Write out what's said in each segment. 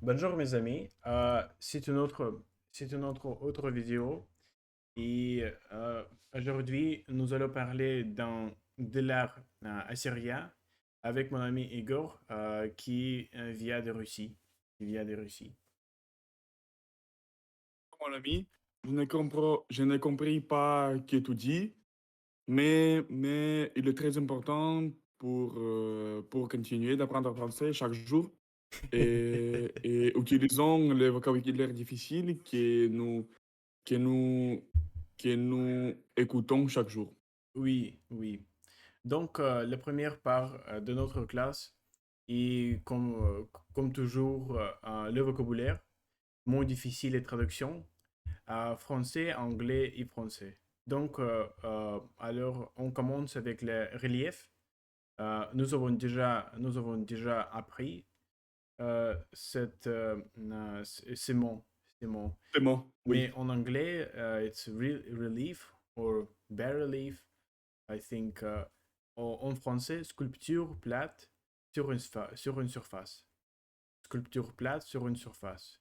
Bonjour mes amis. C'est une autre vidéo et aujourd'hui nous allons parler de l'art assyrien avec mon ami Igor qui vient de Russie. Qui vient de Russie. Mon ami, je n'ai compris pas ce que tu dis, mais il est très important pour continuer d'apprendre français chaque jour et utilisons le vocabulaire difficile que nous, que nous écoutons chaque jour. Oui, oui. Donc la première part de notre classe est comme toujours le vocabulaire, mots difficiles et traductions. Français, anglais et français. Donc, alors, on commence avec le relief. Nous avons déjà appris ces mots. Ces mots. C'est bon, oui. Mais en anglais, it's relief or bas relief, I think. En français, sculpture plate sur une surface. Sculpture plate sur une surface.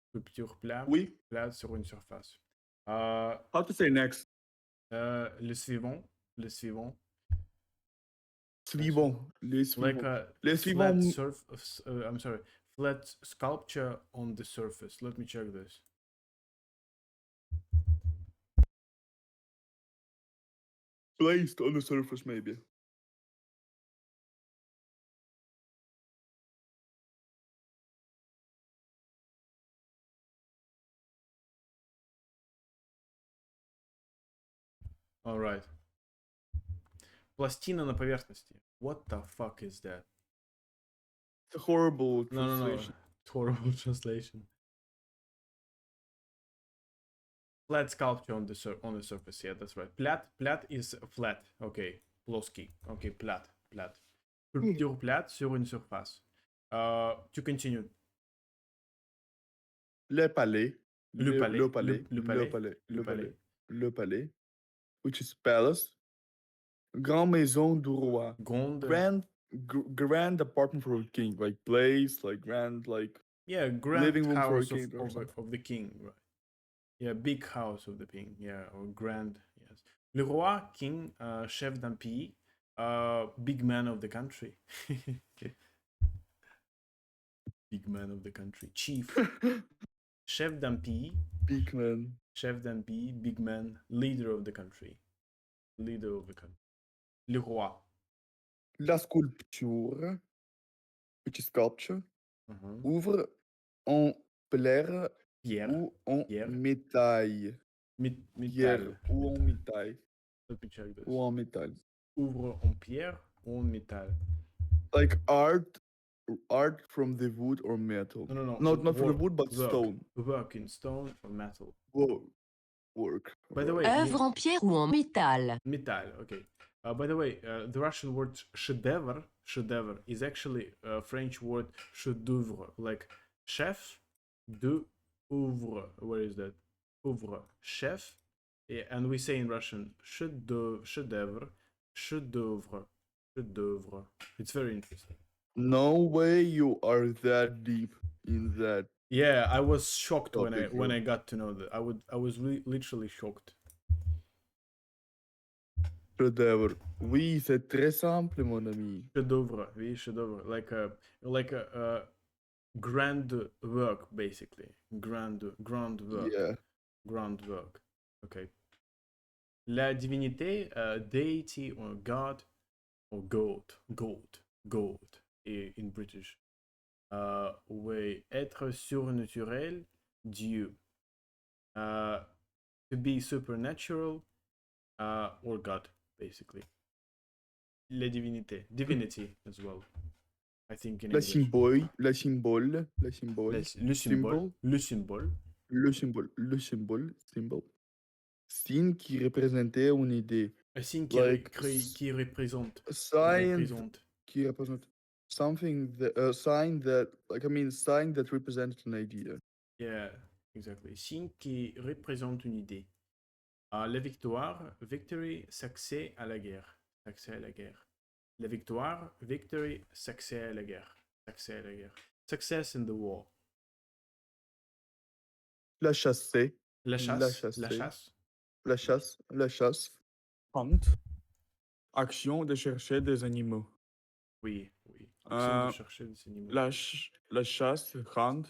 Sculpture Oui. plate sur une surface. Euh, How to say next? le suivant. Le suivant. Suivant, les Like suivants. a Les flat suivants, surface. I'm sorry. Flat sculpture on the surface. Let me check this. placed on the surface maybe. All right. Пластина на поверхности. What the fuck is that? It's a horrible No, no, no. translation. It's horrible translation. Flat sculpture on the surface. Yeah, that's right. Plat is flat. Okay. Плоский. Okay, plat. Sculpture plate sur une surface. To continue. Le palais, Le le, palais. le palais, Le le palais. palais, Le le palais. palais, le palais, which is palace, grand maison du roi, Grande. grand apartment for a king, like place, like grand, like Yeah, grand living room for a house king or something. of the king, right? Yeah, big house of the king. Yeah, or grand. Yes. Le roi, king, chef d'un pays, big man of the country. Big man of the country. Chief. Chef d'un pays. Big man. Chef d'un pays, big man, leader of the country. Leader of the country. Le roi. La sculpture, which is sculpture, Mhm. ouvre en pierre Pierre. ou en Pierre. métal. Pierre Métal. ou en métal. Let me check this. Ou en métal. Ouvre en pierre ou en métal. Like art from the wood or metal. No. Not from the wood, but Work. stone. Work in stone or metal. Whoa. Work. By the way, Œuvre en pierre ou en métal? Metal, okay. By the way, the Russian word chef-d'œuvre is actually a French word chef d'oeuvre, like chef d'oeuvre. Where is that? Oeuvre, chef. Yeah, and we say in Russian chef-d'œuvre. It's very interesting. No way you are that deep in that. Yeah, I was shocked when Topic, I bro. got to know that. I was literally shocked. Chef-d'œuvre. Oui, c'est très simple, mon ami. Chef-d'œuvre, oui, chef-d'œuvre, like a grand work, basically. Grand work. Yeah. Grand work. Okay. La divinité, deity or god or god in British. Oui, être surnaturel, Dieu. To be supernatural or God, basically. La divinité, divinity as well. I think in Le English. symbole. Le symbole. Signe qui représentait une idée. Un signe Like qui représente. sign qui représente something that sign that sign that represents an idea. Yeah, exactly. Signe qui représente une idée. La victoire, victory, succès à la guerre. Succès à la guerre. La victoire, victory, succès à la guerre. Succès à la guerre. Success in the war. La chasser. La La chasse. La chasser. chasse. La chasse. La chasse. Hunt. Action de chercher des animaux. Oui, oui. Action de Euh, chercher des animaux. la chasse, hunt.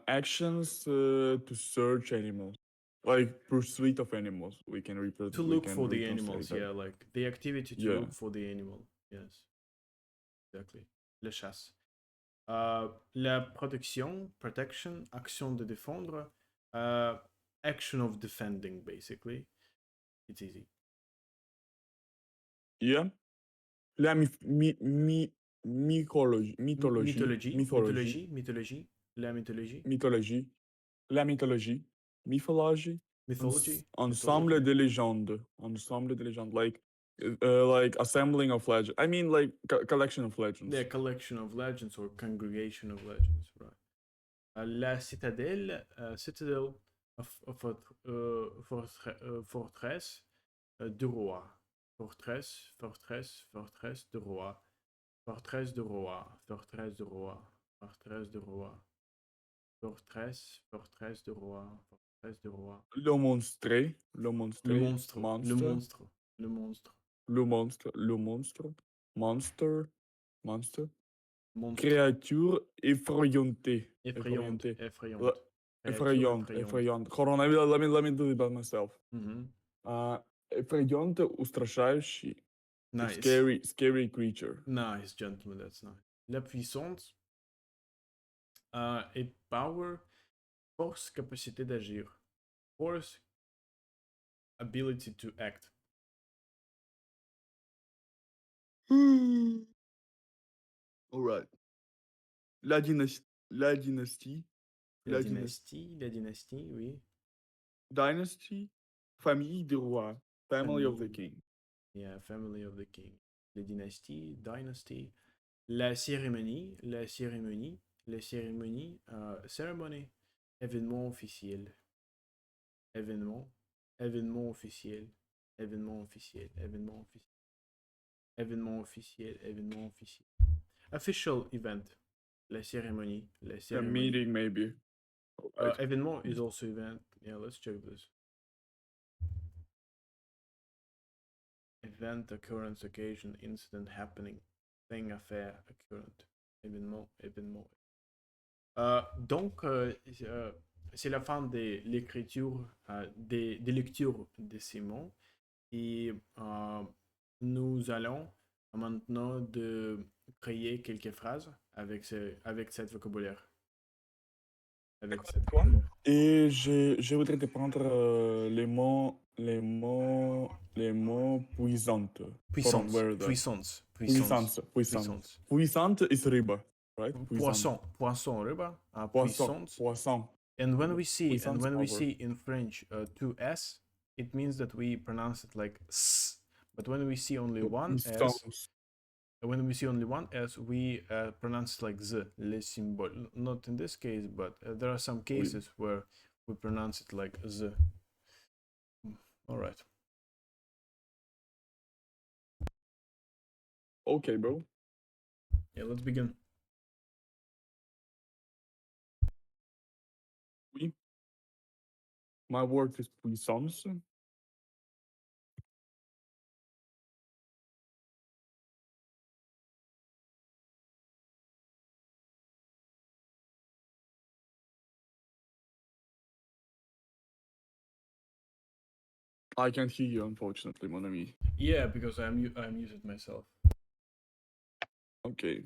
Actions to search animals. Like pursuit of animals. We can To look for the animals, yeah, like the activity to look for the animal. Yes. Exactly. La chasse. La protection, protection, action de défendre, action of defending, basically. It's easy. Yeah. La mythologie. Mythologie, mythologie, mythologie, la mythologie. Mythologie. La mythologie. Mythologie. Mythology, Ensemble mythology. de légendes. Ensemble de légendes. Like assembling of legends. I mean, like collection of legends. Yeah, collection of legends or congregation of legends, right? La citadelle, citadel fortress du roi. Fortress, fortress, fortress du roi. Fortress du roi, fortress du roi, fortress du roi. Fortress, fortress du roi, fortress du roi. Le monstre. Le monstre. Le monstre, le Monster. monstre, le monstre. Le monstre. Le monstre. Monster. Monster. Monstre. Créature effrayante. Effrayante, effrayante. La- Créature Effrayante. effrayante. Effrayante. Hold on, let me do it by myself. Effrayante, устрашающий. Nice. Scary creature. Nice, gentlemen, that's nice. La puissance et power, force, capacité d'agir. Force, ability to act. Alright. La dynastie. La dynastie. La dynastie, oui. Dynasty. Famille du roi. Family of the king. Yeah, family of the king. La dynastie, dynasty. La cérémonie, la cérémonie, la cérémonie, ceremony. Événement officiel. Événement, événement officiel. Événement officiel, événement officiel. Événement officiel, événement officiel. Official event. La cérémonie, la A cérémonie. meeting, maybe. Alright. Événement is also event. Yeah, let's check this. Event, occurrence, occasion, incident, happening, thing, affaire, occurrent. Événement, événement. Donc, c'est la fin de l'écriture, des lectures de ces mots. Et nous allons maintenant de créer quelques phrases avec cette vocabulaire. Avec cette vocabulaire. Et je voudrais te prendre les mots puissantes. Puissance. Where are they? Puissance. Puissance. Puissante is riba, right? Poisson. Poisson, riba. Poisson. Puissance. Poisson. And when we see Puissance in French two S, it means that we pronounce it like s. But when we see only one S, we pronounce it like z, le symbole. Not in this case, but there are some cases where we pronounce it like z. All right. Okay, bro. Yeah, let's begin. Oui. My word is puissance. I can't hear you, unfortunately, mon ami. Yeah, because I'm using myself. Okay.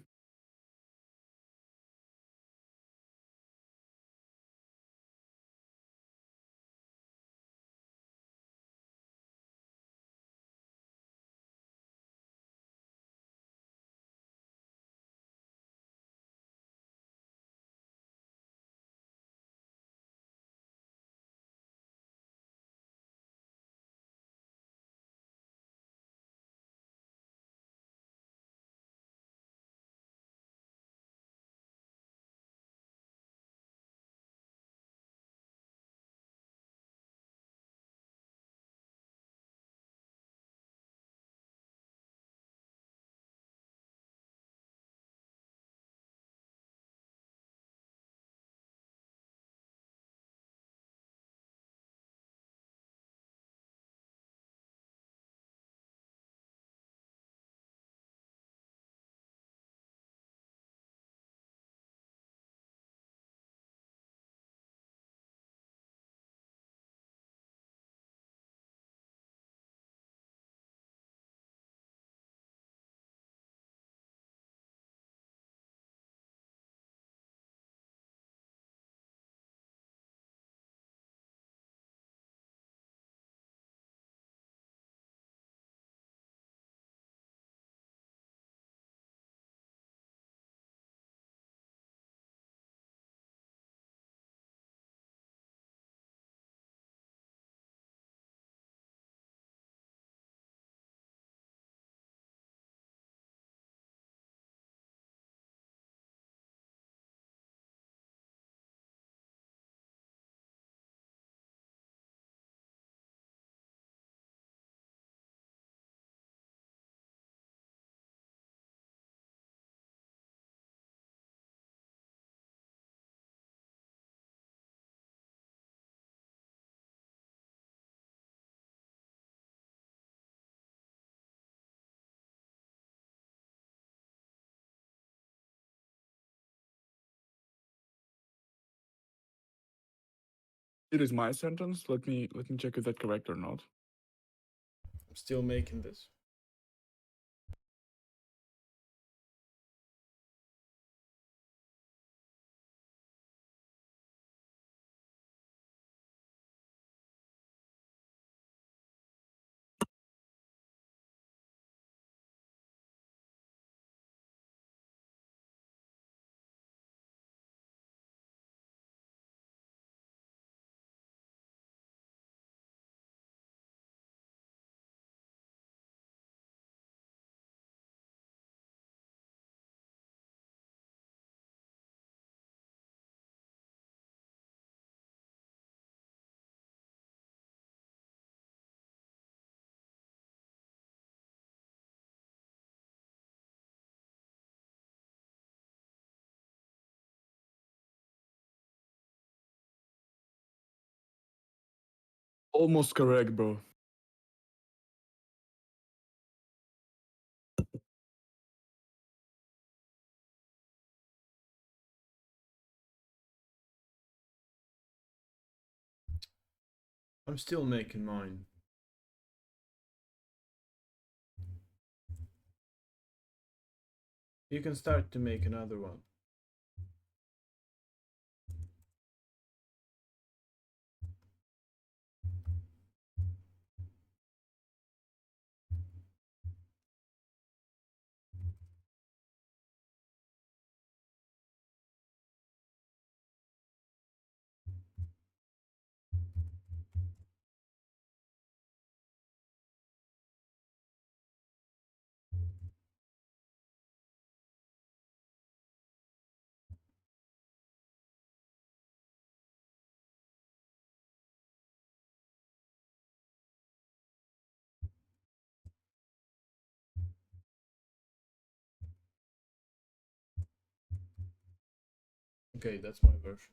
It is my sentence. Let me check if that's correct or not. I'm still making this. Almost correct, bro. I'm still making mine. You can start to make another one. Okay, that's my version.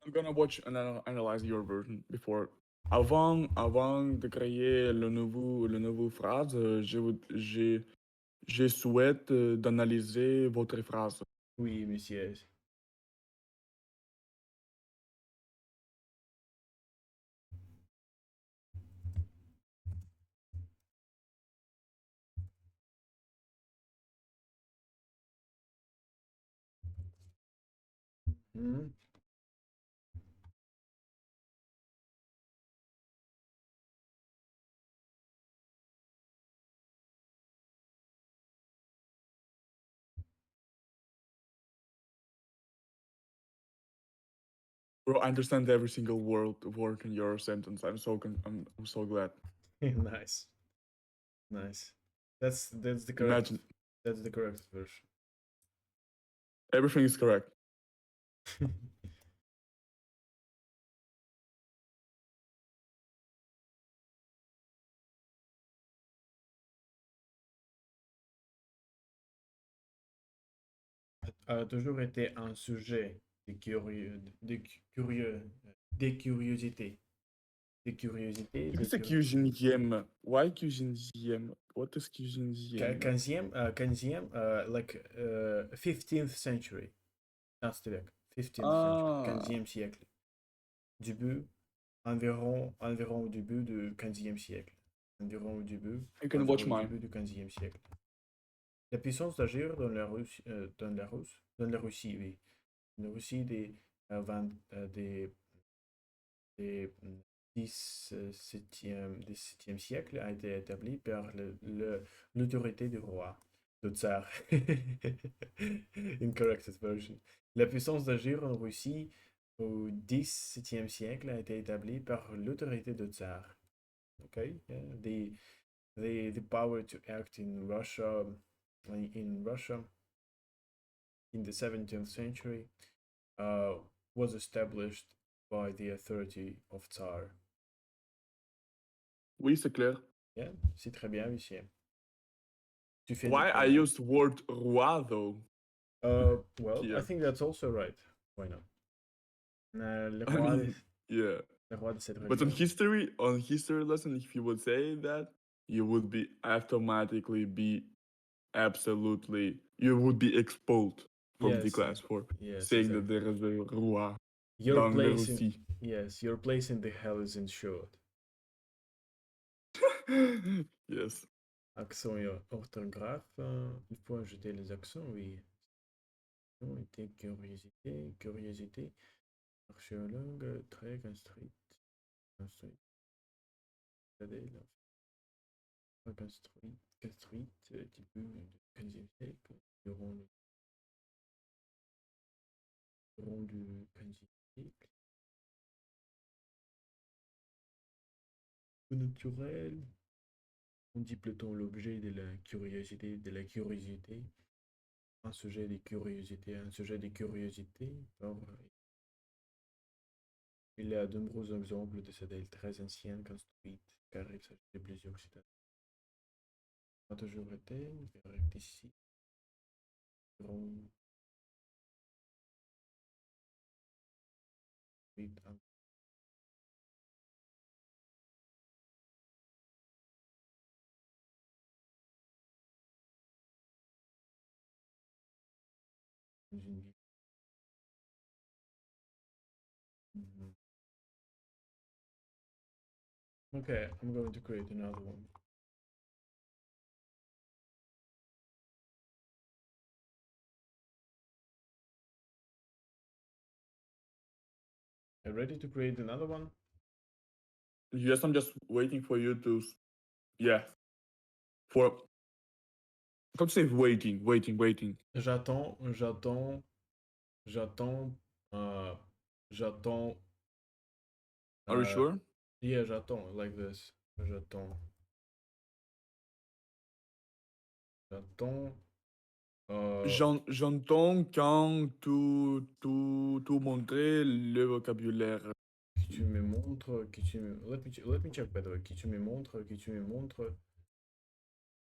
I'm gonna watch and analyze your version before. Avant de créer le nouveau phrase, je souhaite d'analyser votre phrase. Oui, monsieur. Mhm. Bro, I understand every single word in your sentence. I'm so glad. Nice. Nice. That's the correct. Imagine That's the correct version. everything is correct. A toujours été un sujet de curieux, des curiosités. Des curiosités. Qu'est-ce que cuisinième? Why cuisinième? What is cuisinième? 15e, like 15th century. 15e век. 15th century. Ah. 15e siècle. Environ au début du 15e siècle. Environ au début, You can watch environ au mine. début du 15e siècle. La puissance d'agir dans la Russie, oui. La Russie des 17e siècle a été établie par l'autorité du roi, le tsar. Incorrect version. La puissance d'agir en Russie au XVIIe siècle a été établie par l'autorité du tsar. Okay, yeah. The power to act in Russia in the 17th century was established by the authority of Tsar. Oui, c'est clair. Yeah, c'est très bien, monsieur. Why I used word roi though? Well, Here. I think that's also right. Why not? Le I roi, mean, yeah. le roi de cette But on région. history lesson, if you would say that, you would be automatically be absolutely, you would be expelled from the Yes, class for yes, saying that exactly. there is a roi Your dans le place in Russie. yes, your place in the hell is insured. Yes. Accent et orthographe, il faut ajouter les accents, oui. Était curiosité, curiosité, archéologue, très construite, construite, c'est-à-dire, construite, construite, début du 15e siècle, durant du 15e siècle, au naturel, on dit plutôt l'objet de la curiosité, un sujet de curiosité, un sujet de curiosité. Alors, il y a de nombreux exemples de citadelles très anciennes construites, car il s'agit de plusieurs citadelles. A toujours été, ici, dans une ville. Mhm. Okay, I'm going to create another one. Are you ready to create another one? Yes, I'm just waiting for you to, yeah, for, don't say waiting, waiting. J'attends, j'attends, j'attends, uh, j'attends. Are you sure? Yeah, j'attends, like this. J'attends. J'attends. J'entends quand tu montrer le vocabulaire. Que tu me montres, que tu me... Let me check by the way. Que tu me montres, que tu me montres...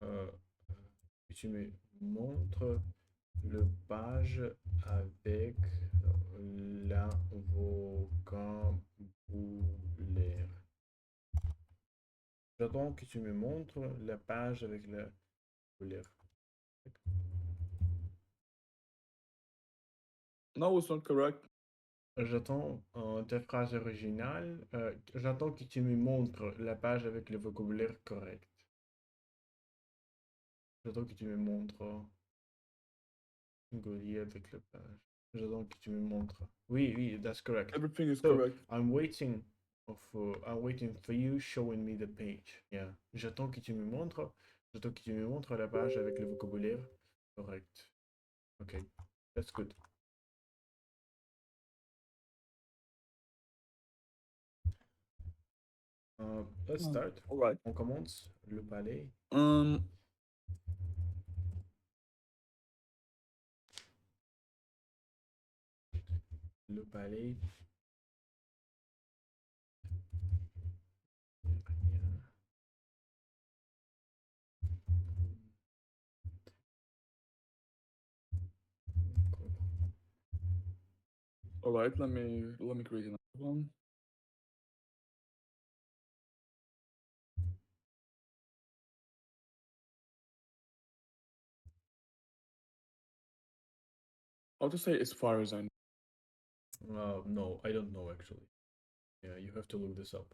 que tu me montres le page avec la vocabulaire. J'attends que tu me montres la page avec la vocabulaire. No, it's not correct. J'attends ta phrase originale. J'attends que tu me montres la page avec le vocabulaire correct. J'attends que tu me montres. Golier avec la page. J'attends que tu me montres. Oui, oui, that's correct. Everything is So, correct. I'm waiting for you showing me the page. Yeah. J'attends que tu me montres. J'attends que tu me montres la page avec le vocabulaire correct. Okay, that's good. Let's start. All right. On commence le palais. Le palais. All right, let me create another one. How to say as far as I know. No, I don't know actually. Yeah, you have to look this up.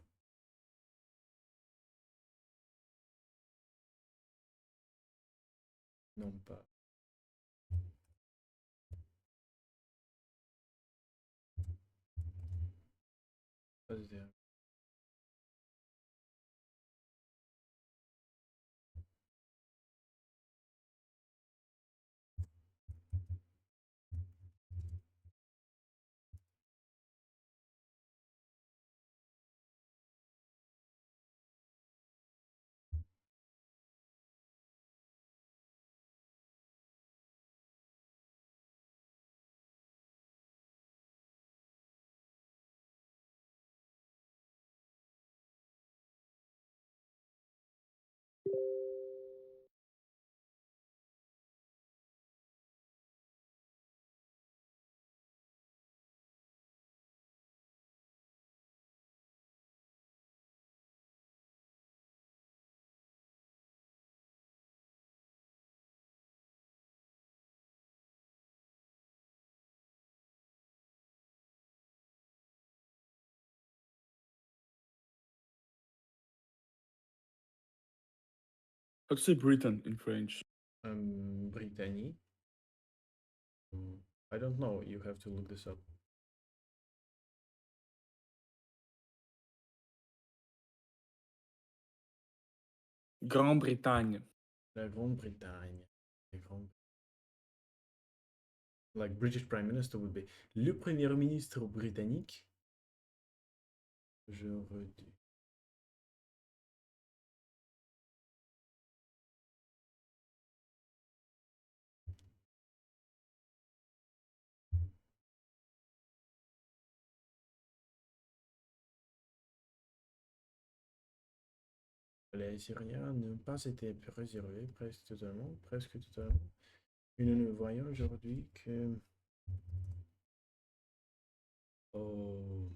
Non pas. Pas there. How to say Britain in French? Britannie. I don't know. You have to look this up. Grande-Bretagne. La Grande-Bretagne. La Grande- Like British Prime Minister would be. Le Premier ministre britannique. Je redis. Les Assyriens n'ont pas été préservés presque totalement. Presque totalement. Et nous ne voyons aujourd'hui que. Oh.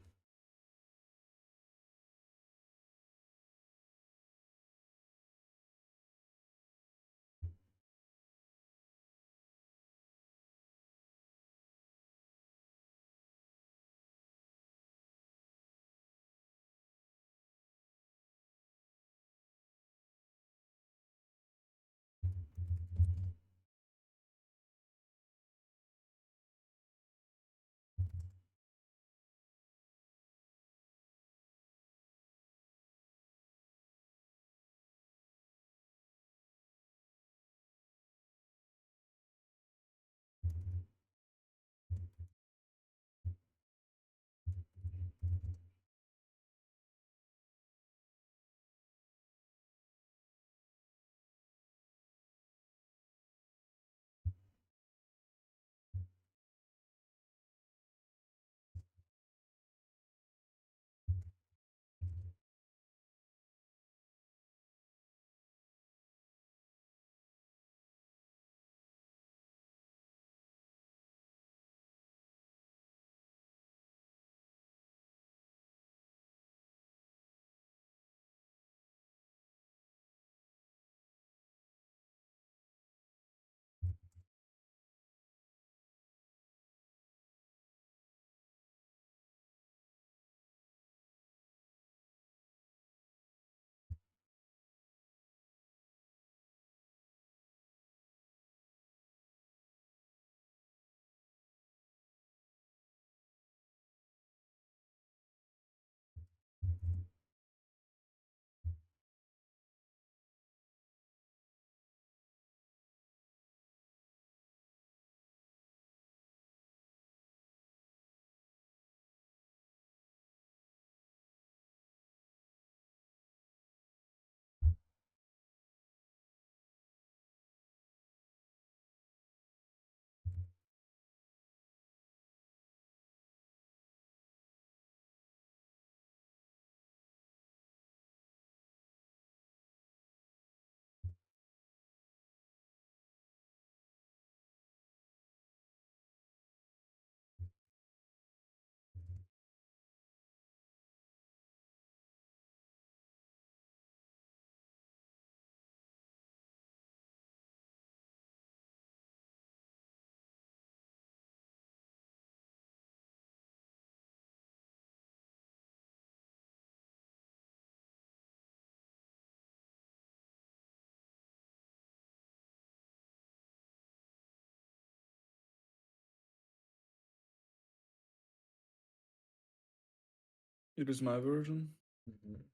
It is my version. Mhm.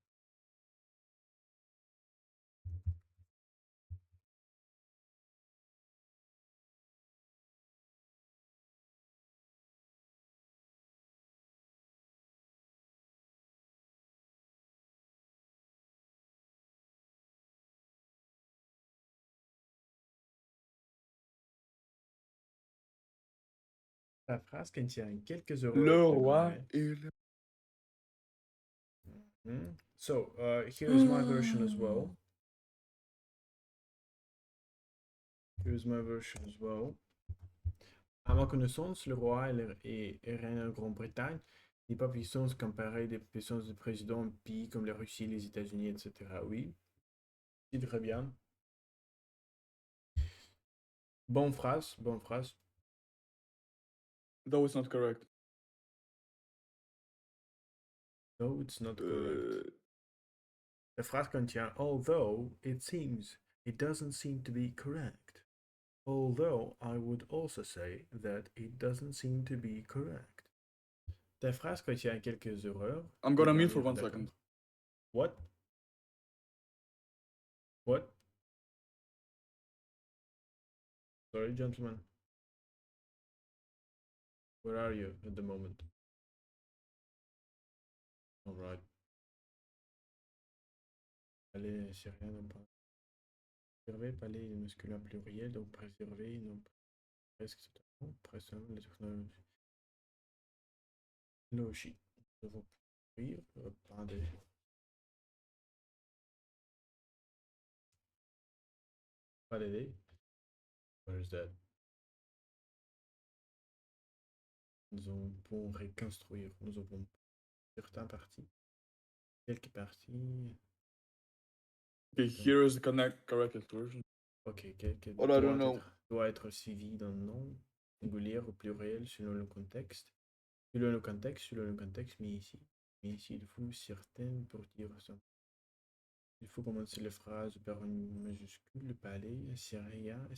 La phrase contient quelques erreurs Le de roi grammaire. et le... So, here is my version as well. Here's my version as well. À ma connaissance, le roi et reine de Grande-Bretagne n'est pas puissance comparée des puissances de présidents de pays comme la Russie, les États-Unis, etc. Oui, c'est très bien. Bonne phrase, bonne phrase. That was not correct. No, it's not correct. La phrase contient although it seems. it doesn't seem to be correct. Although I would also say that it doesn't seem to be correct. Ta phrase contient quelques erreurs. I'm gonna mute for Igor, 1 d'accord. second. What? What? Sorry, gentlemen. Where are you at the moment? Alright. Palais assyrien, non pas. Préserver, palais masculin pluriel, donc préserver, non pas. Presque totalement. Préserver la technologie. Logique. Nous devons ouvrir. Attendez. Pas d'aider. Where is that? Nous pouvons reconstruire. Nous avons certaines parties. Quelques parties. Okay, here is the corrected version. Ok, quelques But I don't know. doit être suivi d'un nom singulier ou pluriel selon le contexte. Selon le contexte, mais ici, il faut certaines pour dire ça. Il faut commencer les phrases par une majuscule, le palais, assyrien.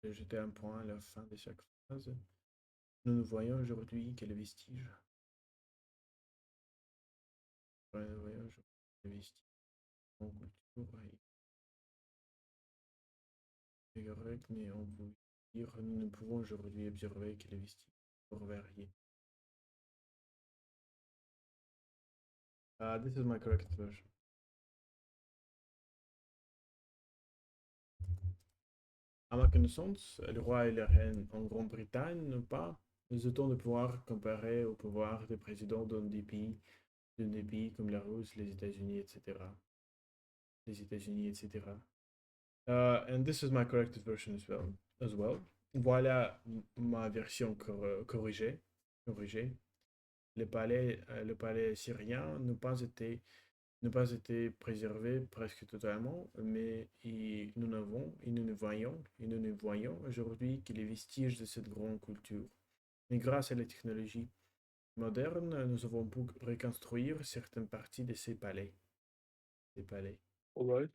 Jeter un point à la fin de chaque phrase. Nous ne voyons aujourd'hui que les vestiges. Nous voyons aujourd'hui les vestiges en culture. C'est correct, mais on peut dire nous ne pouvons aujourd'hui observer que les vestiges pour varier. This is my correct version. À ma connaissance, le roi et la reine en Grande-Bretagne n'ont pas les autant de pouvoir comparé au pouvoir des présidents d'un des pays comme la Russie, les États-Unis, etc. And this is my corrected version as well. Voilà ma version corrigée. Le palais syrien n'a pas été préservé presque totalement, mais nous ne voyons aujourd'hui que les vestiges de cette grande culture. Mais grâce à la technologie moderne, nous avons pu reconstruire certaines parties de ces palais. All right.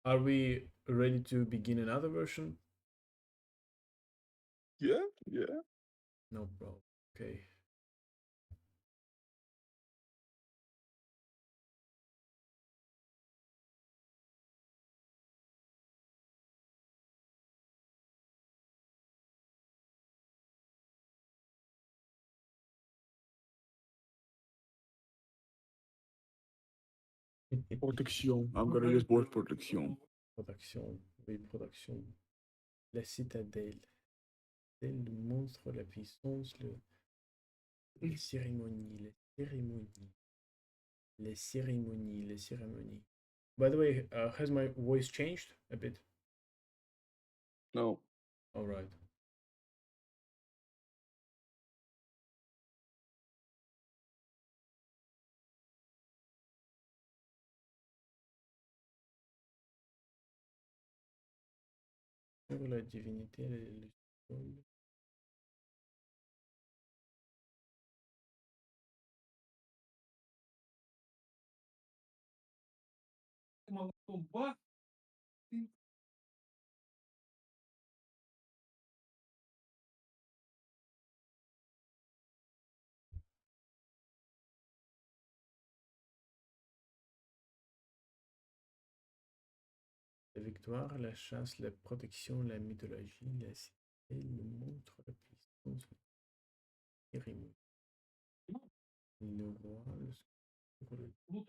Are we ready to begin another version? Yeah. No problem. Okay. Protection. I'm gonna use word protection. Production. La citadelle. Le monstre, la puissance, les cérémonies. By the way, has my voice changed a bit? No. All right. Sur la divinité, le sol. La victoire, la chasse, la protection, la mythologie, la citadelle, le monstre, la puissance, la cérémonie. Le roi, le secours,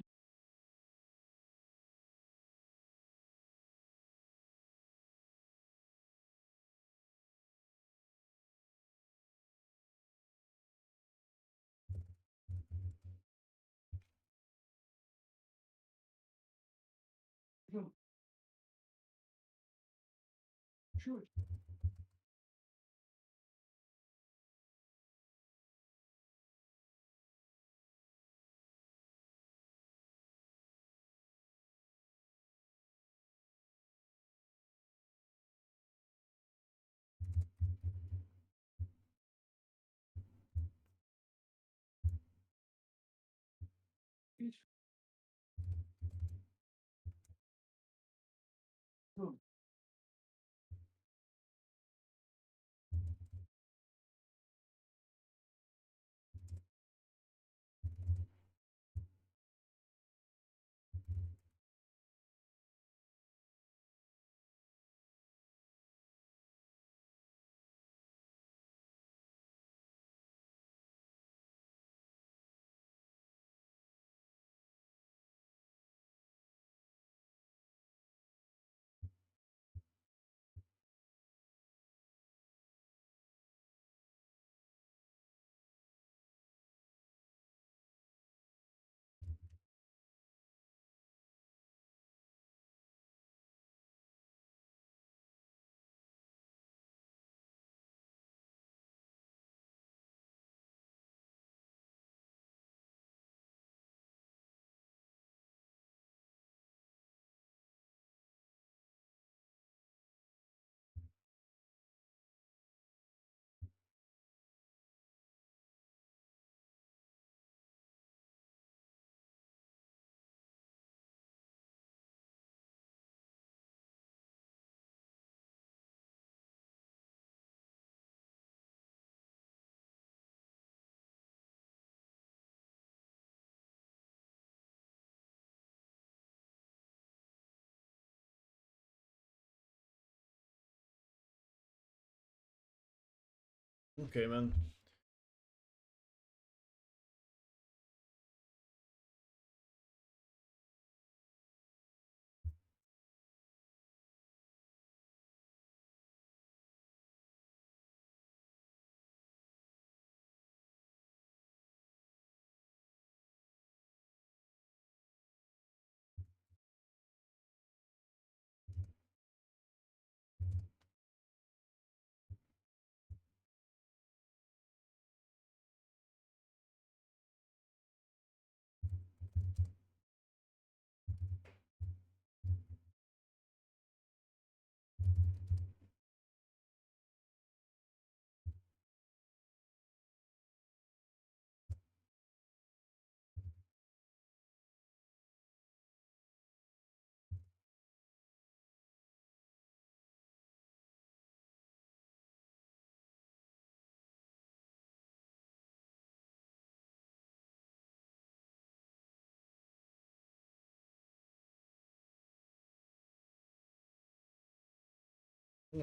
Okay, man.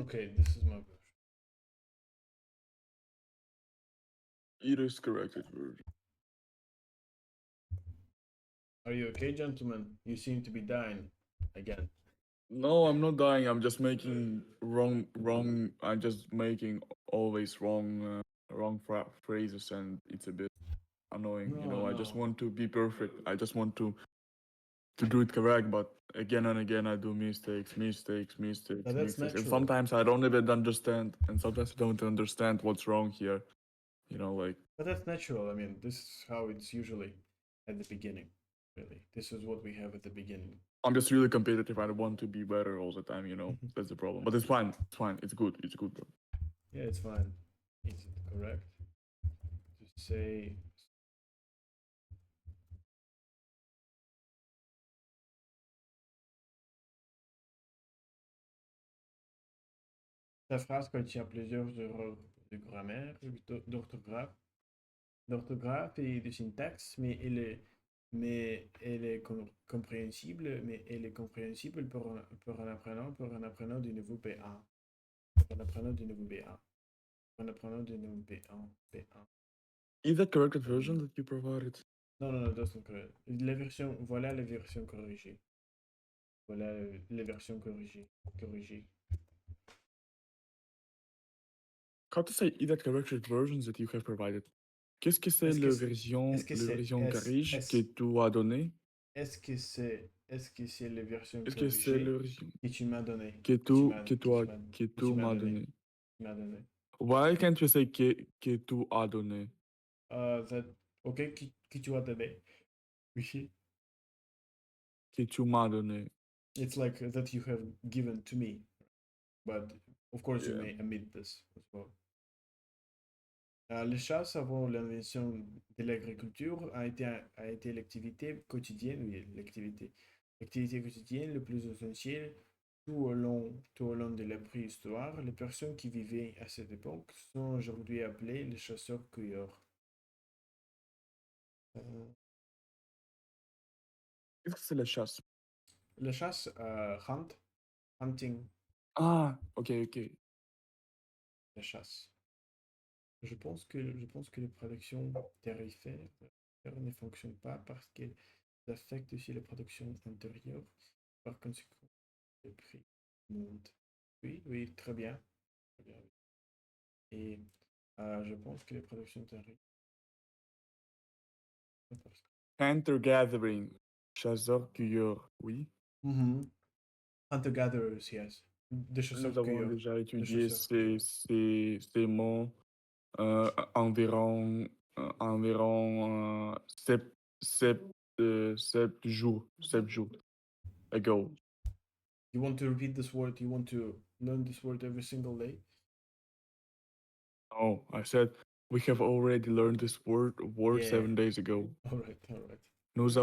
Okay, this is my version. It is corrected version. Are you okay, gentlemen? You seem to be dying again. No, I'm not dying. I'm just making wrong. I'm just making always wrong phrases, and it's a bit annoying. You know, I just No. want to be perfect. I just want to do it correct, but again and again I do mistakes, But that's and natural. sometimes I don't even understand, and sometimes I don't understand what's wrong here. You know, like. But that's natural. I mean, this is how it's usually at the beginning. Really, this is what we have at the beginning. I'm just really competitive. I want to be better all the time, you know. That's the problem. But it's fine. It's fine. It's good. It's good, bro. Yeah, it's fine. Is it correct to say? Ta phrase contient plusieurs erreurs de grammaire, d'orthographe et de syntaxe, mais elle est compréhensible pour un apprenant du niveau B1. Pour un apprenant du niveau B1. Pour un apprenant du niveau B1. B1. Is that corrected version that you provided? Non, non, non, that's not correct. Voilà la version corrigée. Voilà les versions corrigées. How to say is that corrected versions that you have provided? Qu'est-ce que c'est Est-ce que le c'est- version, est-ce que le c'est version est-ce corrige que est-ce tu as donné? est-ce que c'est les versions Est-ce que c'est le corrigées version que tu m'as donné que que tu tu, m'as que que tu tu as, m'as que que tu tu m'as m'as donné donné? tu m'as donné Why can't you say que tu as donné? that ok que tu as donné oui. Que tu m'as donné. It's like that you have given to me, but of course you Yeah. may omit this as well. Les chasses avant l'invention de l'agriculture a été l'activité quotidienne, oui, l'activité quotidienne le plus essentielle tout au long de la préhistoire. Les personnes qui vivaient à cette époque sont aujourd'hui appelées les chasseurs-cueilleurs. Euh, Qu'est-ce que c'est la chasse? la chasse, hunting, Ah, ok, ok. la chasse. Je pense que les productions tarifaires ne fonctionnent pas parce qu'elles affectent aussi les productions intérieures. Par conséquent, le prix monte. Oui, oui, très bien. Très bien, oui. Et je pense que les productions tarifaires. Hunter-gathering. Chasseur-cueilleur, oui. Hunter-gatherers, yes. Des Nous avons chasseurs-cueilleurs. déjà Des étudié chasseurs-cueilleurs. ces mots environ, sept jours ago. You want to repeat this word? You want to learn this word every single day? Oh, I said we have already learned this word Yeah. 7 days ago. All right, all right. Nous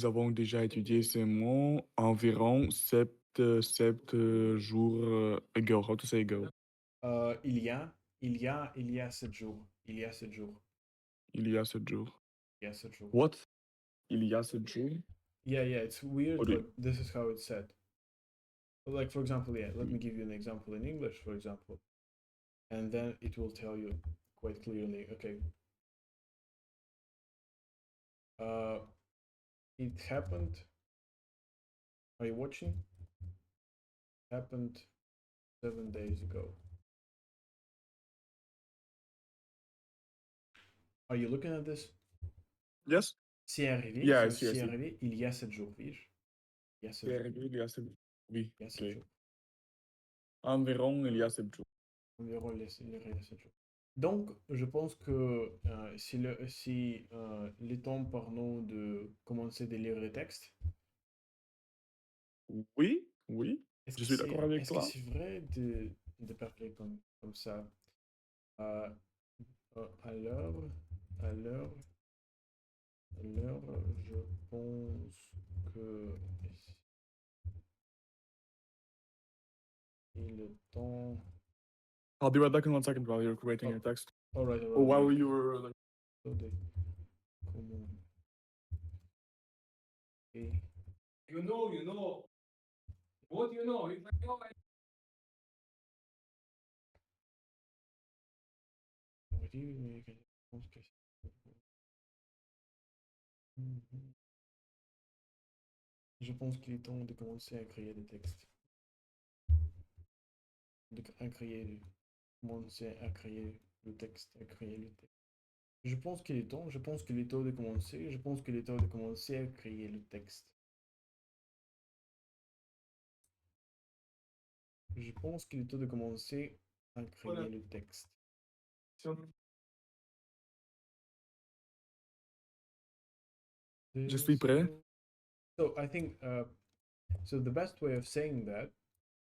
avons déjà étudié ces mots environ sept jours ago. How to say ago? Il y a 7 jours. Il y a 7 jours. Il y a 7 jours. Il y a 7 jours. What? Il y a 7 jours? Yeah, it's weird, What do but you- this is how it's said. Like, for example, yeah, let me give you an example in English, for example, and then it will tell you quite clearly. Okay. Uh, it happened. Are you watching? Happened 7 days ago. Are you looking at this? Yes? C'est arrivé, Yeah, I so see, I c'est see. arrivé il y a 7 jours, oui. Il y a 7 C'est jours. arrivé il y a 7 Oui, Il y a 7 ok. jours. Environ il y a 7 jours. Environ il y a 7 jours. Donc, je pense que si les temps par nous de commencer de lire le texte, Oui, oui, est-ce je que suis d'accord c'est avec est-ce que toi. c'est vrai de parler comme ça? Euh, alors, alors, alors, je pense que il est temps. I'll be right back in 1 second while you're creating Oh, your text. alright, Or alright, while alright. you were like, Attendez. Comment? Et you know. What you know? It's like, oh, Aujourd'hui, mais je pense que Mhm. Je pense qu'il est temps de commencer à créer des textes. Commencer à créer le texte, à créer le texte. Je pense qu'il est temps, je pense qu'il est temps de commencer, je pense qu'il est temps de commencer à créer le texte. Je pense qu'il est temps de commencer à créer le texte. je suis prêt. So I think so the best way of saying that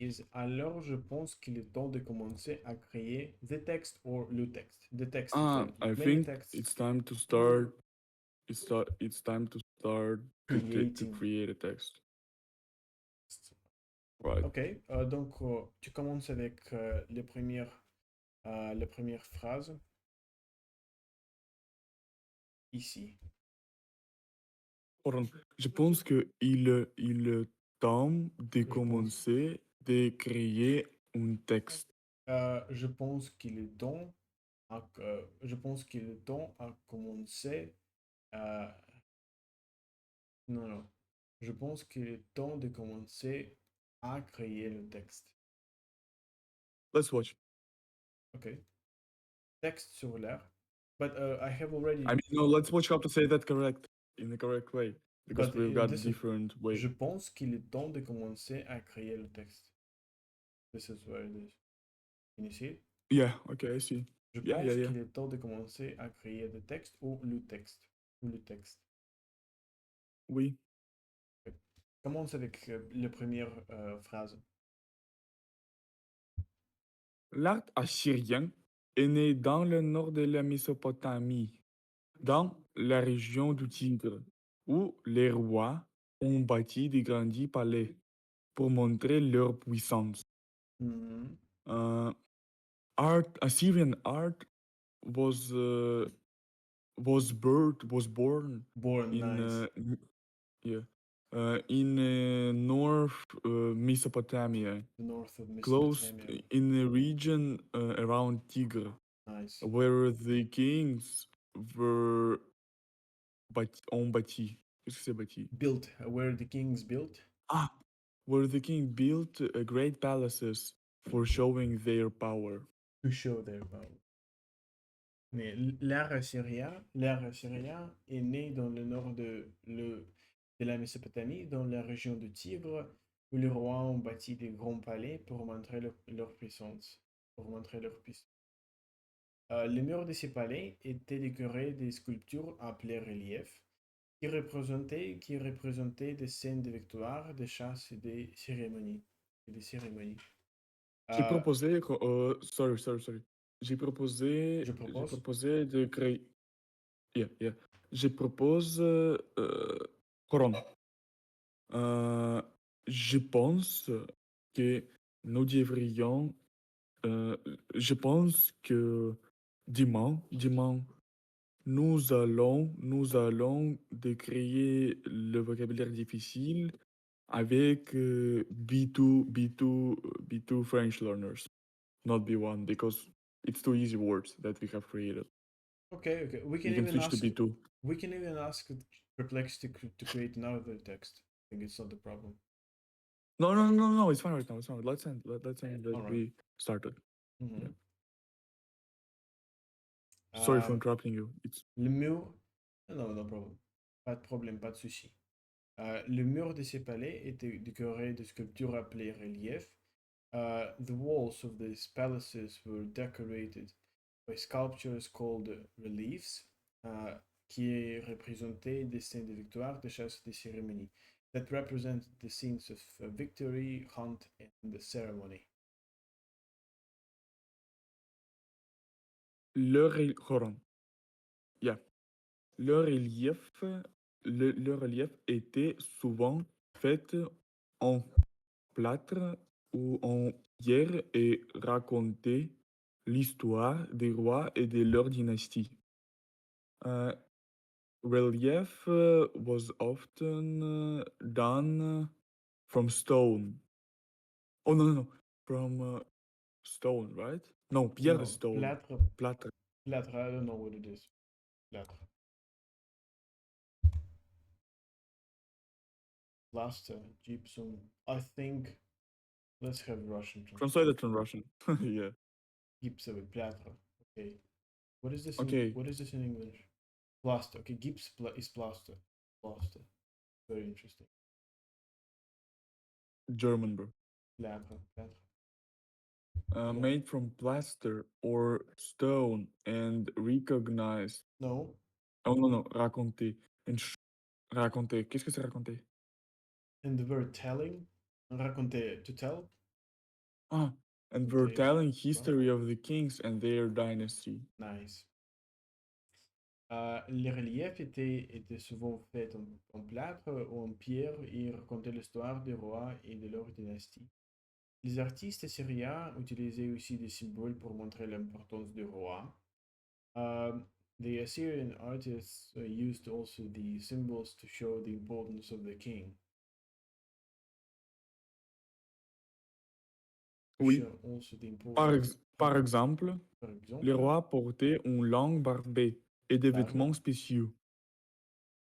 is alors je pense qu'il est temps de commencer à créer the text or le texte. The text, it's like I many think texts it's time to start. It's time to start to creating. create a text. Right. Ok, donc tu commences avec les premières phrases ici. Pardon. Je pense que il est temps de Je pense, commencer de créer un texte. je pense qu'il est temps je pense qu'il est temps à commencer à... Non, non. Je pense qu'il est temps de commencer à créer le texte. Let's watch. Ok. Texte sur l'air. But I have already... I mean, no, let's watch how to say that correct, in the correct way. Because But we've got this is... different ways. Je pense qu'il est temps de commencer à créer le texte. This is where it is. Can you see it? Yeah, okay, I see. Je Yeah, pense yeah, yeah. qu'il est temps de commencer à créer des textes ou le texte. Ou le texte. Oui. Commence avec la première phrase. L'art assyrien est né dans le nord de la Mésopotamie, dans la région du Tigre, où les rois ont bâti de grands palais pour montrer leur puissance. Mhm. Assyrian art was born Born, in nice. yeah in North Mesopotamia, The north of close Mesopotamia. in the region around Tigre, Nice. where the kings were ont bâti. Qu'est-ce que c'est bâti? Built, where the kings built. Ah, where the king built great palaces for showing their power. To show their power. Mais l'ère assyrien est né dans le nord de la Mésopotamie, dans la région de Tigre, où les rois ont bâti des grands palais pour montrer leur puissance. Pour montrer leur puissance. Les murs de ces palais étaient décorés de sculptures appelées reliefs, qui représentaient des scènes de victoire, de chasse et des cérémonies. J'ai Euh, proposé, sorry. J'ai je propose. proposé de créer. Yeah, yeah. Je propose couramment. Euh, je pense que nous devrions. euh, je pense que dimanche, nous allons de créer le vocabulaire difficile avec B2 French learners, not B1, because it's too easy words that we have created. Okay, okay. You can switch to B2. We can even ask Perplexity to create another text. I think it's not the problem. No, it's fine right now. It's fine. Let's end that Alright. we started. Mhm. Yeah. Sorry for Euh, interrupting you. It's le mur. Non, no problem. Pas de problème, pas de souci. Le mur de ces palais était décoré de sculptures appelées reliefs. The walls of these palaces were decorated by sculptures called reliefs, qui représentaient des scènes de victoire, de chasse, de cérémonie, that represent the scenes of victory, hunt, and the ceremony. hold on. Yeah. Le relief, le relief était souvent fait en plâtre ou en pierre et racontait l'histoire des rois et de leur dynastie. Relief was often done from stone. Oh, no. From stone, right? No, pierre de No, stone. plâtre, Plâtre. plâtre, I don't know what it is. Plâtre. Plaster, gypsum. I think, let's have Russian Translate translation. it from Russian. Yeah. Gypse with plâtre. Okay. What is this? Okay. What is this in English? Plaster. Okay, gips is plaster. Plaster. Very interesting. German, bro. Plâtre. Plâtre. Made from plaster or stone and recognized. No. Oh, no. Raconter. And raconter. Qu'est-ce que c'est raconter? And the word telling. Raconter. To tell. Ah, and we're Raconter. telling history of the kings and their dynasty. Nice. Les reliefs étaient souvent faits en plâtre ou en pierre et racontaient l'histoire des rois et de leur dynastie. Les artistes assyriens utilisaient aussi des symboles pour montrer l'importance du roi. The Assyrian artists used also the symbols to show the importance of the king. Oui. Show also the Par, importance. par exemple, Par exemple, les rois portaient une longue barbée et des Barbe. vêtements spéciaux.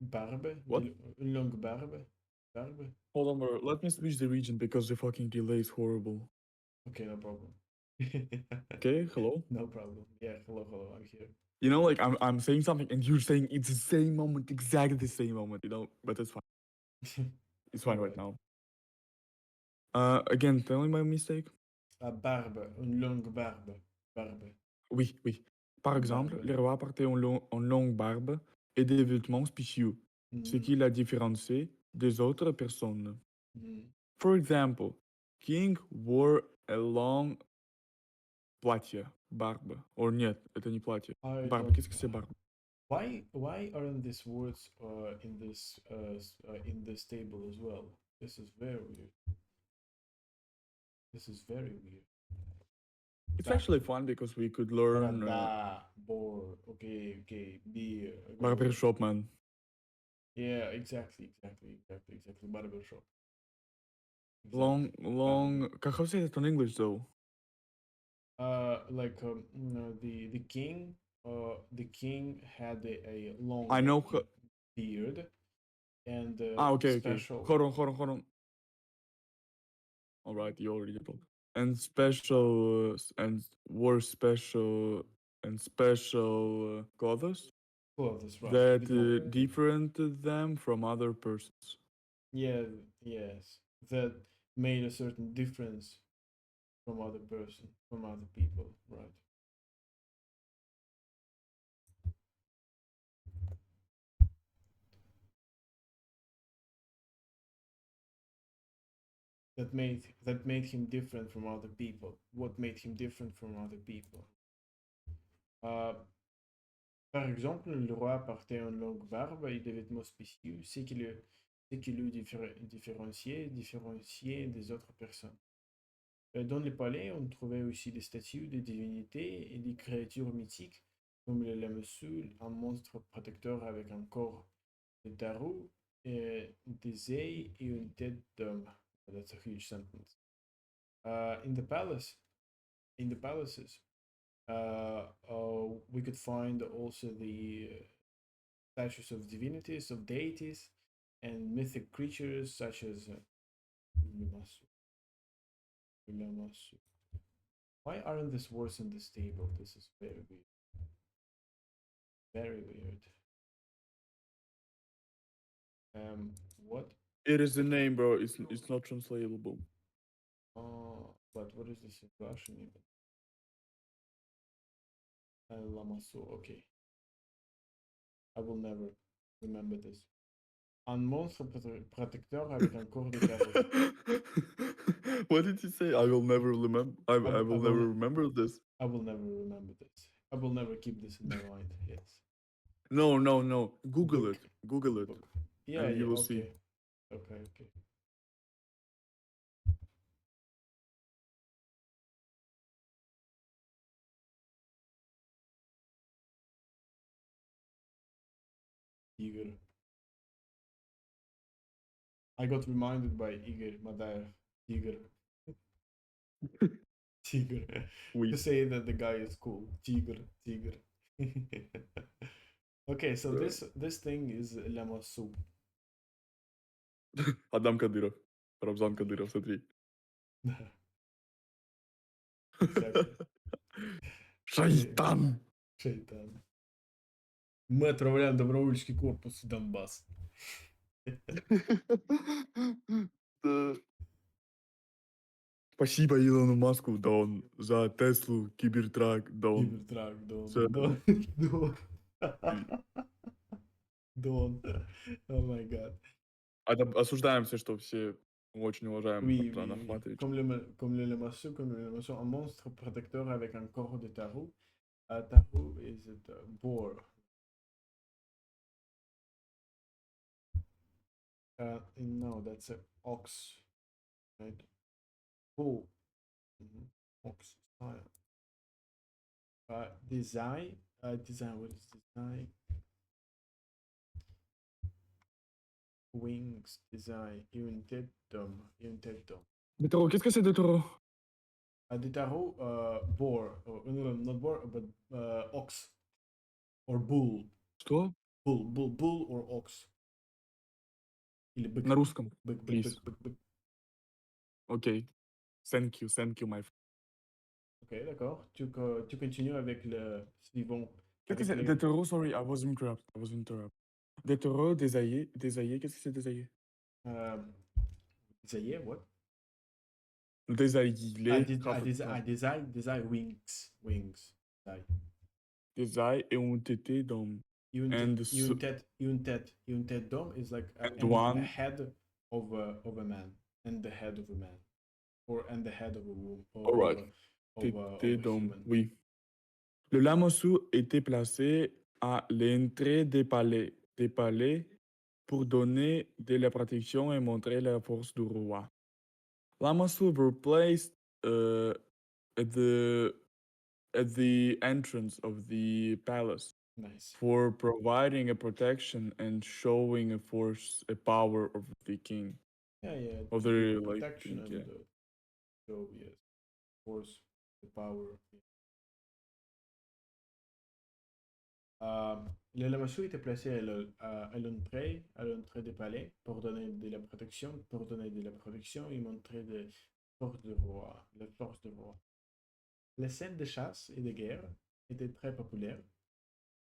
Barbe, What? une longue barbe. Barbe. Hold on, bro. Let me switch the region because the fucking delay is horrible. Okay, no problem. Okay, hello? No problem. Yeah, hello, I'm here. You know, like I'm saying something and you're saying it's the same moment, exactly the same moment, you know, but it's fine. It's fine right now. Again, tell me my mistake. Barbe, une longue barbe. Barbe. Oui. Par exemple, Barbe. les rois portaient une longue barbe et des vêtements spéciaux, ce qui la différenciait des autres personnes. For example, king wore a long платье, barbe. Or нет, это не платье. Barbe, qu'est-ce que c'est barbe? Why aren't these words in this table as well? This is very weird. This is very weird. It's actually fun because we could learn Bore, okay, beer. barber shop, man. Yeah, exactly. Barber shop. Long, how say that in English though? Like the king. The king had a long I know. beard and Okay. special. Hold on. All right, you already told. And special and wore special clothes Clothes, right? that differentiated them from other persons. Yeah, yes. That made a certain difference from other people, right? That made him different from other people. What made him different from other people? Par exemple, le roi portait une longue barbe et des vêtements spéciaux, ce qui le différenciait des autres personnes. Dans les palais, on trouvait aussi des statues de divinités et des créatures mythiques, comme le lamesoul, un monstre protecteur avec un corps de tarot, des ailes et une tête d'homme. That's a huge sentence. In the palaces, we could find also the statues of divinities, of deities, and mythic creatures such as Lamasu. Why aren't these words in this table? This is very weird. Very weird. What? It is a name, bro. It's not translatable. But what is this in Russian even? Lamasu. Okay. I will never remember this. Un monstre protecteur avec un corps de carreau. What did you say? I will never remember. I will never remember this. I will never remember this. I will never keep this in my mind. Yes. No. Google Book. it. Google it. Book. Yeah, And you will okay. see. Okay. Igor. I got reminded by Igor, my dad. Igor. Tigre. Oui. To say that the guy is cool. Tigre. Okay, so this thing is Lamasu. Adam Kadyrov. Ramzan Kadyrov, смотри. Exactly. Шайтан! Шайтан. Мы отправляем добровольческий корпус в Донбасс. Спасибо Илону Маску, да он за Теслу, Кибертрак, да он... Кибертрак, за- Дон. О май гад. Осуждаем все, что все очень уважаем Oui, Антона oui. Ахматовича. Comme le Lamassu, un monstre protecteur avec un corps de tarot. Tarot is it boar. No, that's an ox, right? Bull. Ox. Design. Design. What is design? Wings. Design. Une tête d'homme. Des taureaux, qu'est-ce que c'est des taureaux? Des tarots, boar. No, not boar, but ox. Or bull. Что? Bull or ox. Или бык. На русском. Бык. Please. Ok. Thank you, my friend. Ok, d'accord. Tu continues avec le suivant. Qu'est-ce que c'est? Des taureaux, sorry, I was interrupted. Des taureaux, des aillés, qu'est-ce que c'est des aillés? Des aillés, what? Des aillés. Des ailes, wings. Des ailes et un tété dans... Une tête d'homme is like a head of a man. And the head of a man. And the head of a woman. Alright. Tété d'homme, oui. Le Lamassu était placé à l'entrée des palais pour donner de la protection et montrer la force du roi. Lamassu were placed at the entrance of the palace. Nice. For providing a protection and showing a power of the king. Yeah. Of the protection king, and show, yes. Force, the power. Le Lamassu était placé à l'entrée des palais pour donner de la protection et montrer la force du roi. Les scènes de chasse et de guerre étaient très populaires.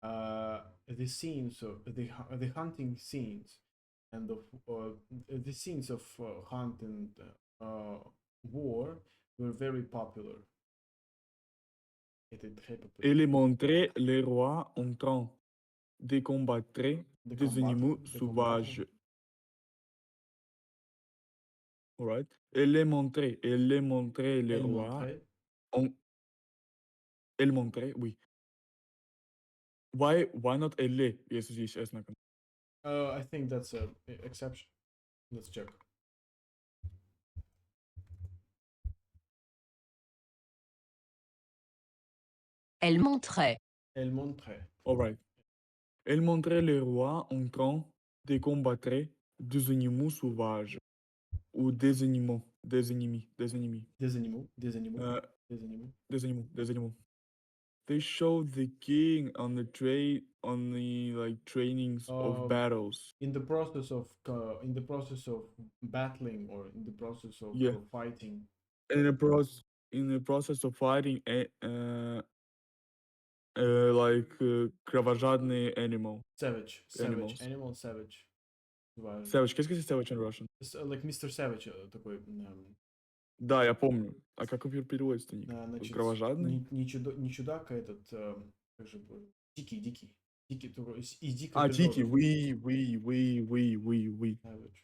The hunting scenes and the scenes of hunt and war were very popular. Étaient très populaires. Et les montrer les rois en train de combattre des animaux sauvages. Alright. Et les montrer les rois. Elle montrer, oui. Why not elle? Если здесь честно. I think that's an exception. Let's check. Elle montrait. Alright. Elle montrait les rois en train de combattre des animaux sauvages ou des animaux, des ennemis, des ennemis, Des animaux, des animaux, euh, des animaux. des animaux, des animaux. They show the king on the like trainings of Um, battles. in the process of battling or in the process of Yeah, fighting. in the process of fighting like кровожадные Savage, animals. animal savage. Savage. Qu'est-ce que c'est savage in Russian? Like Mr. Savage такой, Да, я помню. А как переводится, Ник? значит, Кровожадный? не чудак, а этот, как же, дикий, такой, из дикой А, дикий. природы. Oui. Savage.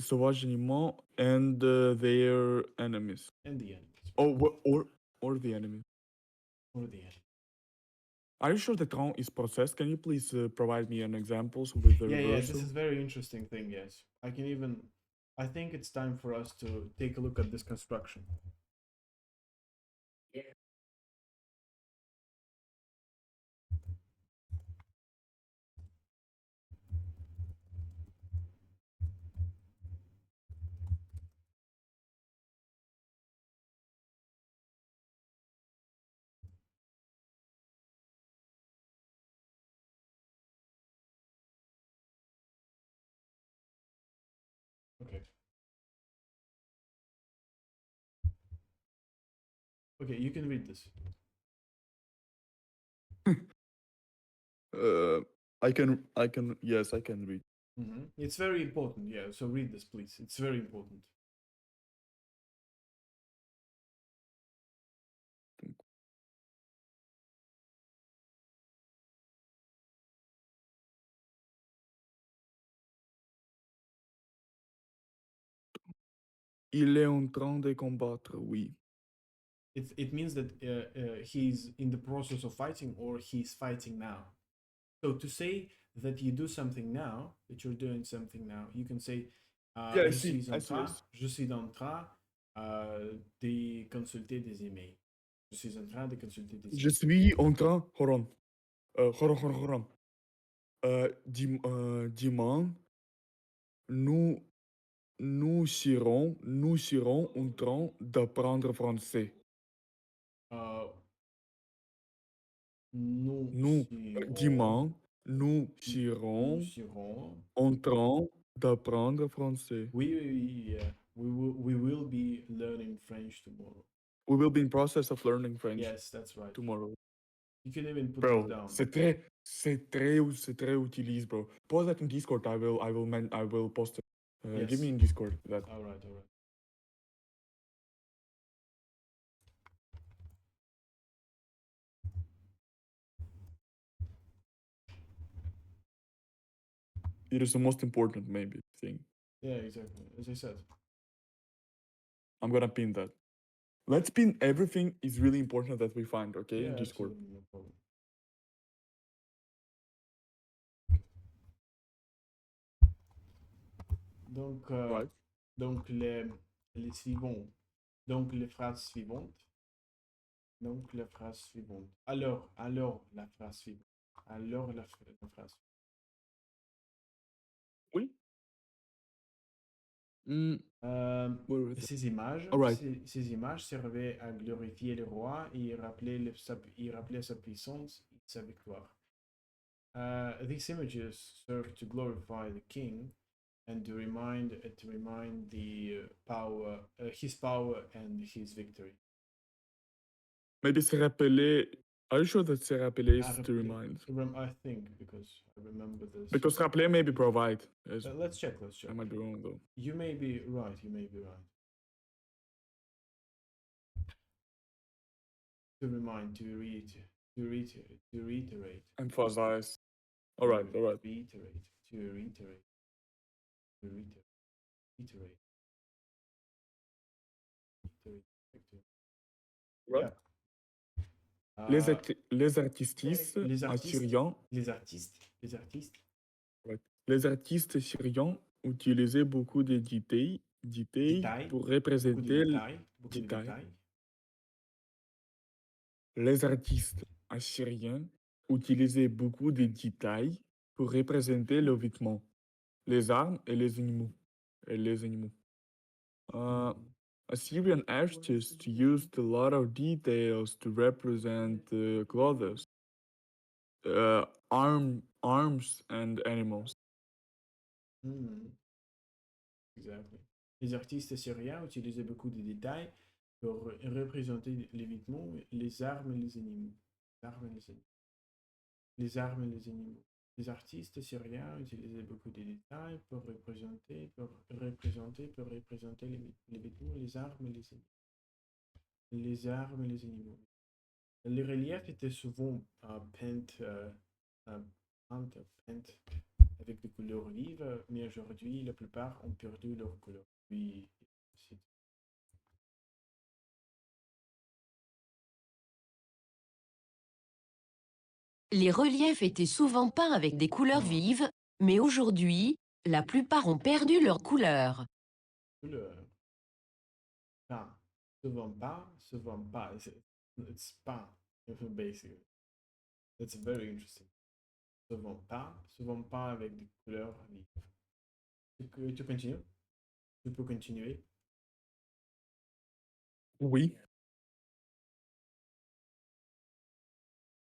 Sauvage animal and their enemies. And the animals. Oh, or the enemy. Or the animals. Are you sure the tron is processed? Can you please provide me an examples with the Yeah, reversal? this is very interesting thing, yes. I think it's time for us to take a look at this construction. Okay. Okay, you can read this. Yes, I can read. It's very important, yeah. So read this, please. It's very important. Il est en train de combattre, oui. It means that he's in the process of fighting or he's fighting now. So to say that you do something now, that you're doing something now, you can say Yeah, je suis en train de consulter des emails. Je suis en train de consulter des Je emails. suis en train, dimanche, nous, nous serons en train d'apprendre français. Nous Nous, serons, dimanche, nous serons serons. en train d'apprendre français. Oui, yeah. We will be learning French tomorrow. We will be in process of learning French Yes, that's right. tomorrow. You can even put Bro, this down. c'est très utilisé, bro. Post that in Discord. I will post it. Yes. Give me in Discord that. All right. It is the most important maybe thing. Yeah, exactly. As I said. I'm gonna pin that. Let's pin everything is really important that we find, okay? Yeah, In Discord. absolutely, no problem. Donc, Right. donc les suivants. Donc les phrases suivantes. Donc la phrase suivante. Alors la phrase suivante. Alors la phrase. Oui. Where is it? All right. Ces images servaient à glorifier le roi et rappeler sa puissance et sa victoire. These images serve to glorify the king and to remind the power, his power and his victory. Maybe c'est rappelé. Are you sure that c'est rappelé is to remind? I think because I remember this. Because rappeler maybe provide. Let's check. I might be wrong though. You may be right. To remind, to reiterate. Emphasize. All right. Reiterate. Right. Yeah. Les artistes assyriens. Les artistes. Right. Les artistes assyriens utilisaient beaucoup de détails pour représenter beaucoup de détails. Les artistes assyriens utilisaient beaucoup de détails pour représenter le vêtement. les armes et les animaux. Et les animaux. Assyrian artists used a lot of details to represent clothes, arms, and animals. Hmm, exactly. Les artistes assyriens utilisaient beaucoup de détails pour représenter les vêtements, les armes et les animaux. Les armes et les animaux. Les armes et les animaux. Les artistes assyriens utilisaient beaucoup de détails pour représenter les vêtements, les armes et les animaux. Les armes et les animaux. Les reliefs étaient souvent euh, peints avec des couleurs vives, mais aujourd'hui, la plupart ont perdu leur couleur. Oui, c'est- Les reliefs étaient souvent peints avec des couleurs Ah, vives, mais aujourd'hui, la plupart ont perdu leur couleur. couleur. Peint. Souvent pas. It's peint, basically. That's very interesting. Souvent pas avec des couleurs vives. Tu continues? Tu peux continuer? Oui.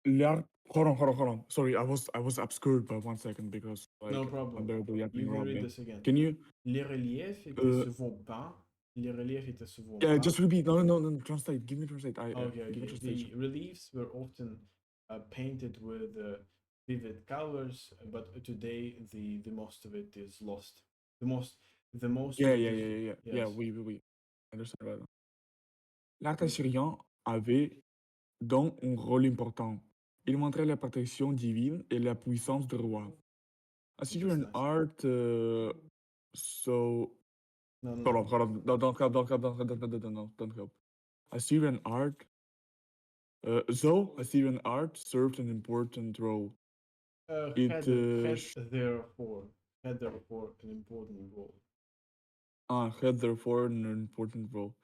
L'art. Hold on. Sorry, I was obscured by 1 second because No like problem. under the You yapping can around read me. this again. Can you Les reliefs étaient uh souvent peints. Les reliefs étaient souvent just peints. repeat? No. Translate. Give me translate. Okay, Give me okay. translation. The reliefs were often painted with vivid colors, but today the most of it is lost. The most the most of Yeah, it yeah, is yeah, yeah, yeah. Yeah, yes. oui. Understand right now. L'art Oui. assyrien avait donc un rôle important. Il montrait la protection divine et la puissance du roi. That's Assyrian nice. art, so No, no, hold no. on, hold on. Don't help. Assyrian art, though Assyrian art served an important role. It Had therefore an important role. had therefore an important role.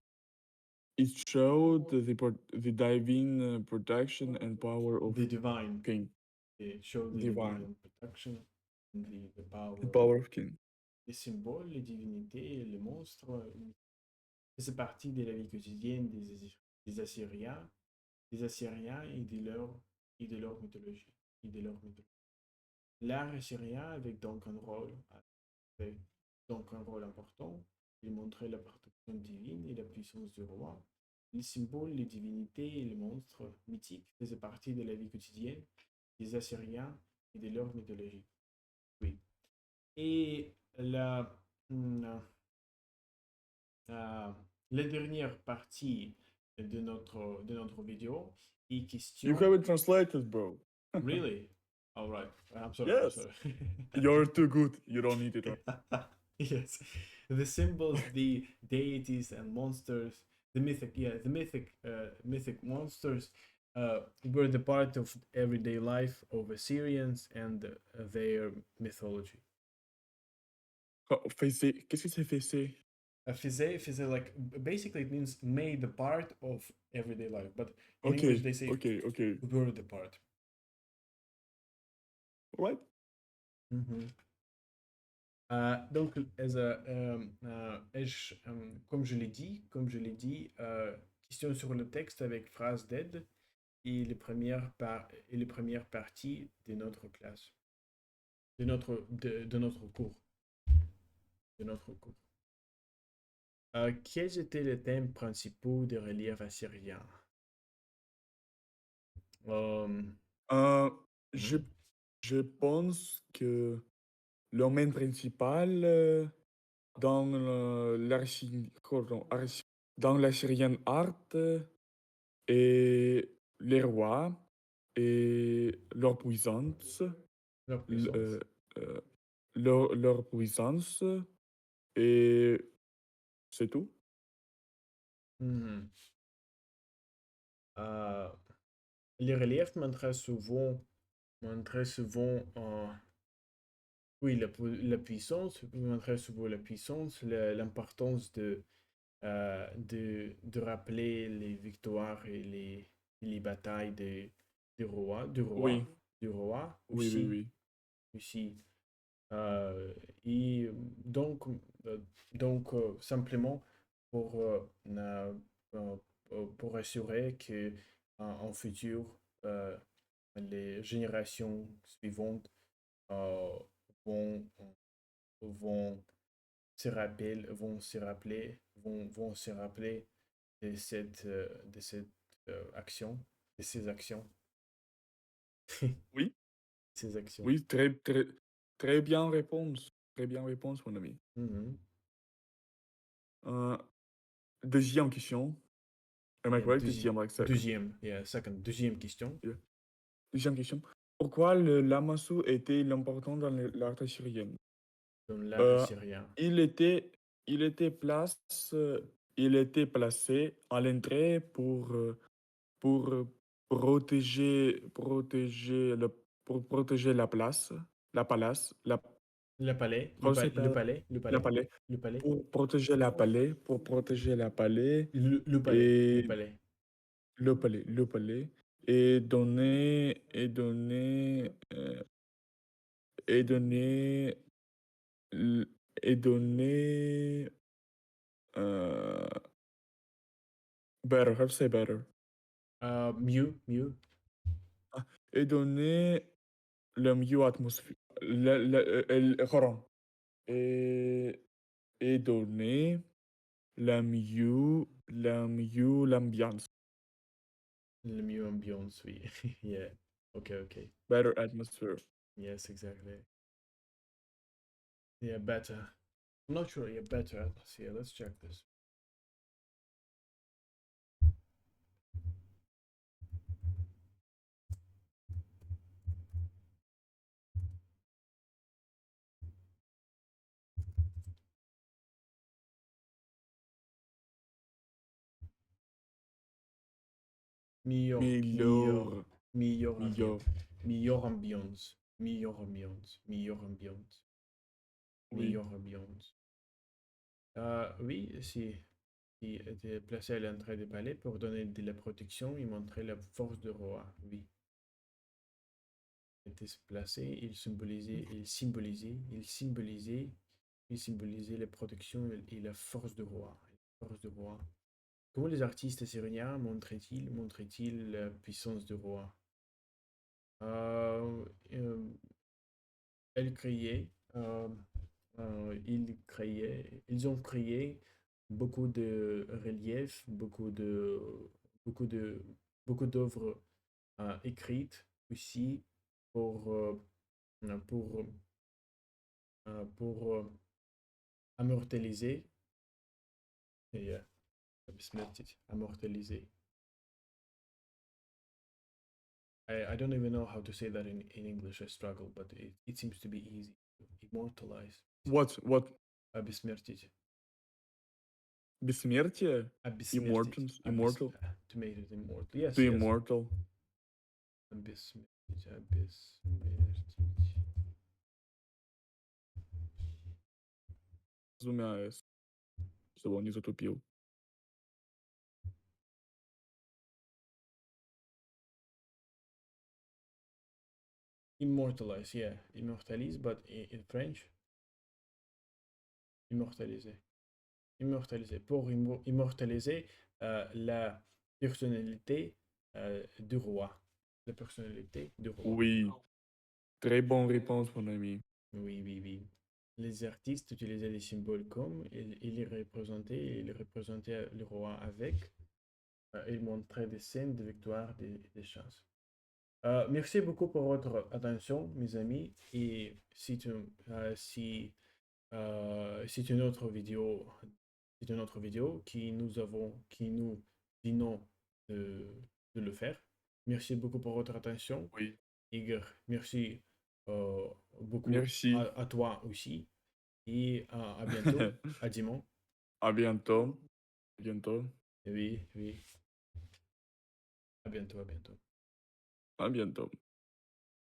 It showed the divine protection and power of The divine. king. It showed the Divine. divine protection and the The power. power of king. Les symboles, les divinités, les monstres, c'est partie de la vie quotidienne des Assyriens, et de leur mythologie. Et de leur mythologie. L'art assyrien avait donc un rôle important. Il montrait la protection divine et la puissance du roi. Les symboles, les divinités et les monstres mythiques faisaient partie de la vie quotidienne des Assyriens et de leur mythologie. Oui. Et hum, la dernière partie de notre vidéo est You question. have it translated, bro. Really? All right. I'm sorry. I'm Yes. sorry. You're too good. You don't need it. Yes. The symbols, the deities and monsters, the mythic monsters were the part of everyday life of Assyrians and their mythology. Fessé. Qu'est-ce que c'est fessé? Physé, like basically it means made the part of everyday life, but in English Okay, they say okay. were the part. Right? Donc, comme je l'ai dit, question sur le texte avec phrase d'aide et les premières parties de notre classe, de notre cours. De notre cours. Quels étaient les thèmes principaux des reliefs assyriens? Euh, je, Mhm. je pense que le domaine principal dans dans la Syrian art est les rois et leur puissance, Leur l- puissance. euh, leur puissance, et c'est tout. Mhm. Euh, les reliefs montraient souvent oui, la puissance, montrait souvent la puissance, l'importance de rappeler les victoires et les batailles du roi, du Oui, roi, du roi oui, oui, aussi, oui. aussi Euh, et donc, euh, simplement pour, euh, pour assurer que en futur, euh, les générations suivantes euh, vont, vont vont se rappeler de cette action, de ces actions, Oui, ces actions. oui, très, très, très bien réponse. Très bien réponse, mon ami. Mhm. Euh, Deuxième question. Am I Yeah, correct? Deuxième, like second. deuxième question. Yeah. Deuxième question. Pourquoi le lamassou était important dans l'art assyrien? Dans l'art Euh, assyrien. il était, il était place, il était placé à l'entrée pour pour protéger la place, la palace, Le palais, comment ça s'appelle? La palais, le palais, pour protéger la palais, le et palais. le palais, et donner, l- et donner, euh, better, how to say better? Mieux. Ah, et donner le mieux atmosphère, pardon, et, et donner l'ambiance, Le mieux ambiance, oui. Yeah. Ok. better atmosphere. Yes, exactly. Yeah, better. I'm not sure. Yeah, better atmosphere. Let's check this. Meilleur, meilleur, Meilleur, meilleur ambiance. meilleur, Meilleure ambiance. Meilleure ambiance. Meilleure ambiance. oui, Meilleure ambiance. Oui, si était placé à l'entrée du palais pour donner de la protection et montrer la force du roi. Oui. Il était placé, il symbolisait la protection et la force du roi. La force du roi. Comment les artistes assyriens montraient-ils la puissance du roi? Euh, euh, Elle criait, ils ont créé beaucoup de reliefs, beaucoup de, beaucoup d'œuvres écrites aussi pour, pour, pour immortaliser, et, immortaliser. I don't even know how to say that in English. I struggle, but it seems to be easy. Immortalize. what, Обессмертить. бессмертие, Обессмертить. immortal, To make it immortal. Yes, to yes. immortal, Обессмертить. разумеется, чтобы он не затупил. Immortalize, yeah. Immortalize, but in French, immortaliser. Immortaliser. Pour immortaliser la personnalité du roi. La personnalité du roi. Oui, très bonne réponse, mon ami. Oui. Les artistes utilisaient des symboles comme ils représentaient le roi avec, ils montraient des scènes de victoire, des chances. Merci beaucoup pour votre attention, mes amis. Et c'est une autre vidéo, qui nous venons de, de le faire. Merci beaucoup pour votre attention. Oui, Igor, merci euh, beaucoup merci. à toi aussi. Et à bientôt, à dimanche. À bientôt. Bientôt. Oui. À bientôt. À bientôt.